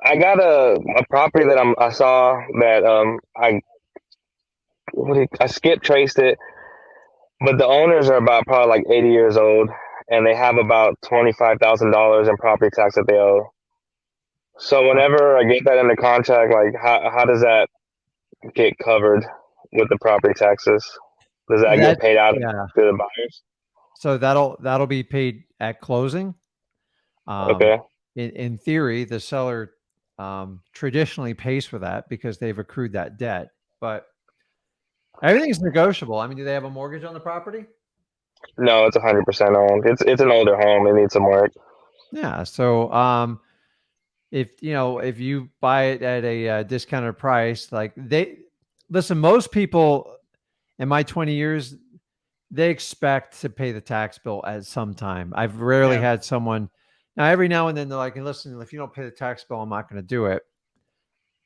I got a property that I saw that I skip traced it, but the owners are about probably like 80 years old, and they have about $25,000 in property tax that they owe. So whenever I get that in the contract, like how does that get covered with the property taxes? Does that That get paid out to yeah. the buyers? So that'll be paid at closing. Um, Okay. in theory, the seller traditionally pays for that because they've accrued that debt. But everything's negotiable. I mean, do they have a mortgage on the property? No, it's 100% owned. It's an older home. It needs some work. Yeah. So if you buy it at a discounted price, like they listen, most people in my 20 years, they expect to pay the tax bill at some time. I've rarely Yeah. had someone now every now and then they're like, "Hey, listen, if you don't pay the tax bill, I'm not going to do it."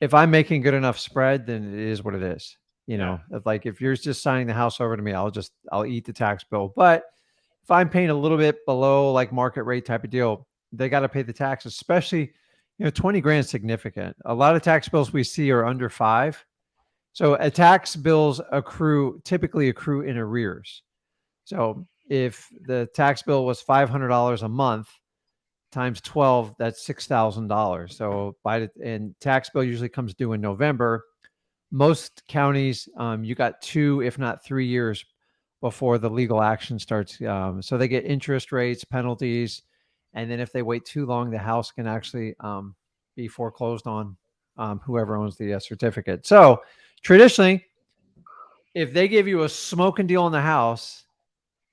If I'm making good enough spread, then it is what it is. Like if you're just signing the house over to me, I'll eat the tax bill. But if I'm paying a little bit below like market rate type of deal, they got to pay the tax, especially 20 grand is significant. A lot of tax bills we see are under 5. So a tax bills typically accrue in arrears. So if the tax bill was $500 a month times 12, that's $6,000. So and tax bill usually comes due in November. Most counties, you got 2, if not 3 years before the legal action starts. So they get interest rates, penalties, and then if they wait too long, the house can actually be foreclosed on whoever owns the certificate. So traditionally, if they give you a smoking deal on the house,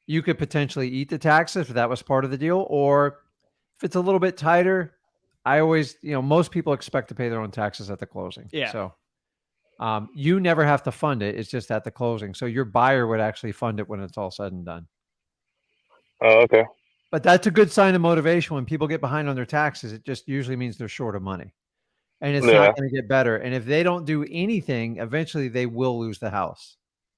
you could potentially eat the taxes if that was part of the deal. Or if it's a little bit tighter, I always, most people expect to pay their own taxes at the closing. Yeah. So you never have to fund it. It's just at the closing. So your buyer would actually fund it when it's all said and done. Oh, okay. But that's a good sign of motivation. When people get behind on their taxes, it just usually means they're short of money. And it's Yeah. not going to get better. And if they don't do anything, eventually they will lose the house.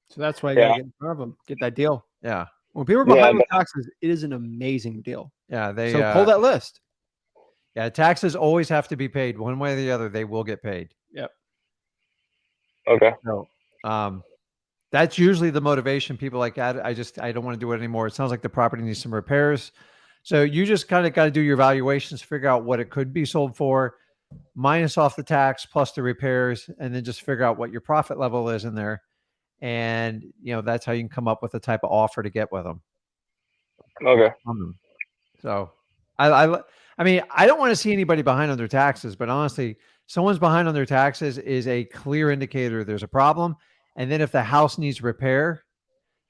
So that's why you got to Yeah. get in front of them, get that deal. Yeah. When people are Yeah. behind on taxes, it is an amazing deal. Yeah. So pull that list. Yeah. Taxes always have to be paid one way or the other. They will get paid. Yep. Okay. So, that's usually the motivation. People like, I don't want to do it anymore. It sounds like the property needs some repairs. So you just kind of got to do your valuations, figure out what it could be sold for, minus off the tax plus the repairs, and then just figure out what your profit level is in there. And, that's how you can come up with the type of offer to get with them. Okay. So I mean, I don't want to see anybody behind on their taxes, but honestly, someone's behind on their taxes is a clear indicator there's a problem. And then if the house needs repair,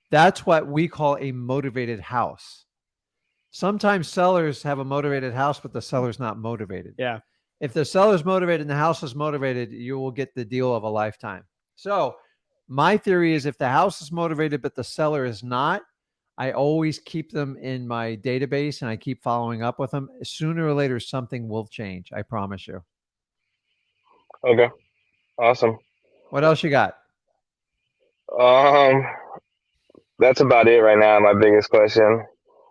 that's what we call a motivated house. Sometimes sellers have a motivated house, but the seller's not motivated. Yeah. If the seller's motivated and the house is motivated, you will get the deal of a lifetime. So my theory is if the house is motivated, but the seller is not, I always keep them in my database and I keep following up with them. Sooner or later, something will change. I promise you. Okay. Awesome. What else you got? Um, that's about it right now. My biggest question.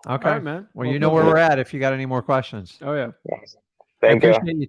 Okay. All right, man. Well, you know where we're at if you got any more questions. Oh, yeah. Awesome. I Thank you. appreciate you tuning